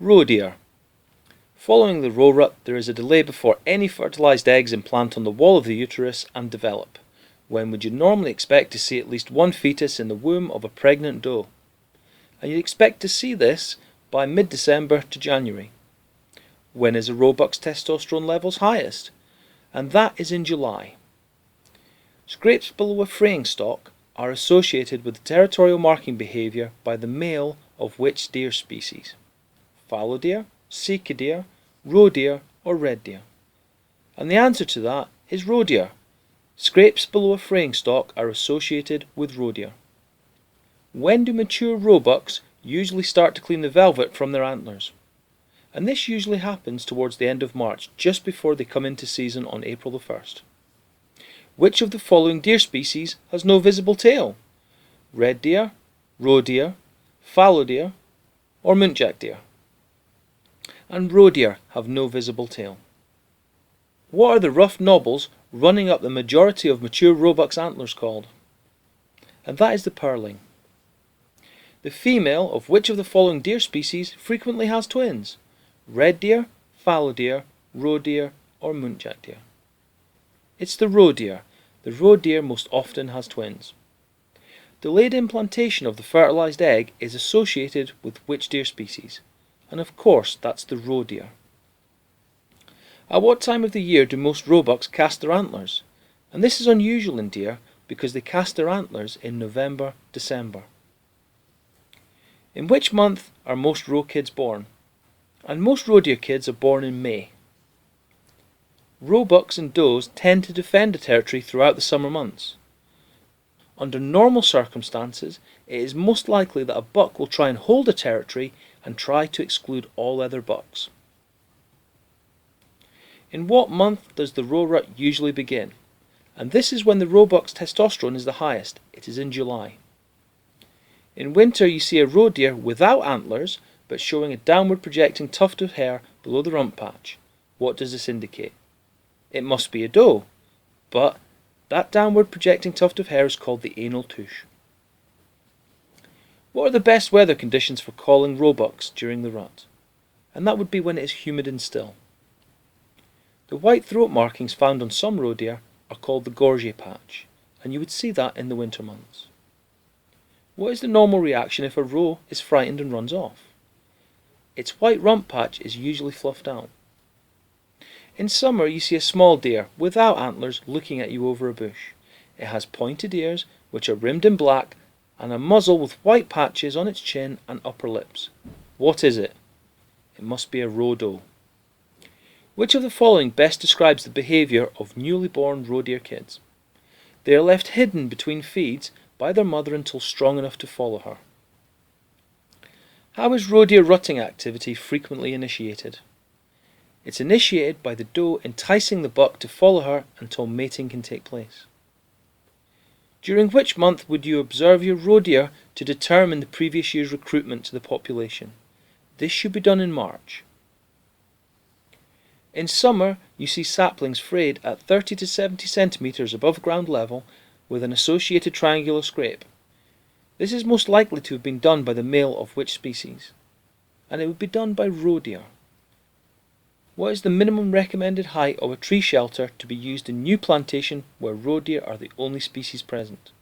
Roe deer. Following the roe rut, there is a delay before any fertilised eggs implant on the wall of the uterus and develop. When would you normally expect to see at least one fetus in the womb of a pregnant doe? And you'd expect to see this by mid-December to January. When is a roebuck's testosterone levels highest? And that is in July. Scrapes below a fraying stalk are associated with territorial marking behaviour by the male of which deer species? Fallow deer, sika deer, roe deer or red deer? And the answer to that is roe deer. Scrapes below a fraying stalk are associated with roe deer. When do mature roebucks usually start to clean the velvet from their antlers? And this usually happens towards the end of March, just before they come into season on April the 1st. Which of the following deer species has no visible tail? Red deer, roe deer, fallow deer or muntjac deer? And roe deer have no visible tail. What are the rough knobbles running up the majority of mature roebucks' antlers called? And that is the purling. The female of which of the following deer species frequently has twins? Red deer, fallow deer, roe deer or muntjac deer? It's the roe deer. The roe deer most often has twins. Delayed implantation of the fertilised egg is associated with which deer species? And of course that's the roe deer. At what time of the year do most roebucks cast their antlers? And this is unusual in deer because they cast their antlers in November, December. In which month are most roe kids born? And most roe deer kids are born in May. Roebucks and does tend to defend a territory throughout the summer months. Under normal circumstances, it is most likely that a buck will try and hold a territory and try to exclude all other bucks. In what month does the roe rut usually begin? And this is when the roebuck's testosterone is the highest. It is in July. In winter you see a roe deer without antlers but showing a downward projecting tuft of hair below the rump patch. What does this indicate? It must be a doe, but that downward projecting tuft of hair is called the anal tush. What are the best weather conditions for calling roebucks during the rut? And that would be when it is humid and still. The white throat markings found on some roe deer are called the gorget patch, and you would see that in the winter months. What is the normal reaction if a roe is frightened and runs off? Its white rump patch is usually fluffed out. In summer you see a small deer without antlers looking at you over a bush. It has pointed ears which are rimmed in black and a muzzle with white patches on its chin and upper lips. What is it? It must be a roe doe. Which of the following best describes the behaviour of newly born roe deer kids? They are left hidden between feeds by their mother until strong enough to follow her. How is roe deer rutting activity frequently initiated? It's initiated by the doe enticing the buck to follow her until mating can take place. During which month would you observe your roe deer to determine the previous year's recruitment to the population? This should be done in March. In summer, you see saplings frayed at 30 to 70 centimetres above ground level with an associated triangular scrape. This is most likely to have been done by the male of which species? And it would be done by roe deer. What is the minimum recommended height of a tree shelter to be used in new plantation where roe deer are the only species present?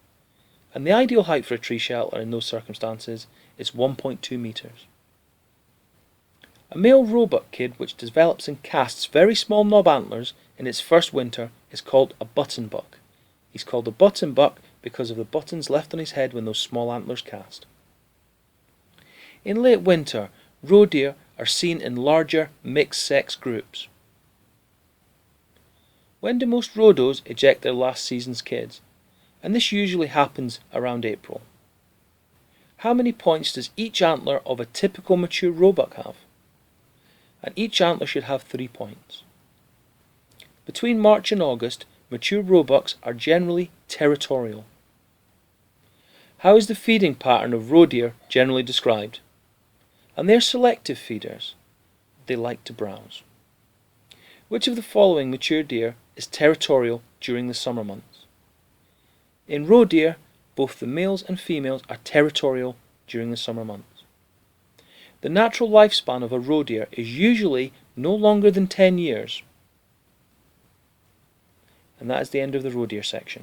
And the ideal height for a tree shelter in those circumstances is 1.2 metres. A male roebuck kid which develops and casts very small knob antlers in its first winter is called a button buck. He's called a button buck because of the buttons left on his head when those small antlers cast. In late winter, roe deer are seen in larger mixed-sex groups. When do most roe does eject their last season's kids? And this usually happens around April. How many points does each antler of a typical mature roebuck have? And each antler should have 3 points. Between March and August, mature roebucks are generally territorial. How is the feeding pattern of roe deer generally described? And they are selective feeders. They like to browse. Which of the following mature deer is territorial during the summer months? In roe deer, both the males and females are territorial during the summer months. The natural lifespan of a roe deer is usually no longer than 10 years. And that is the end of the roe deer section.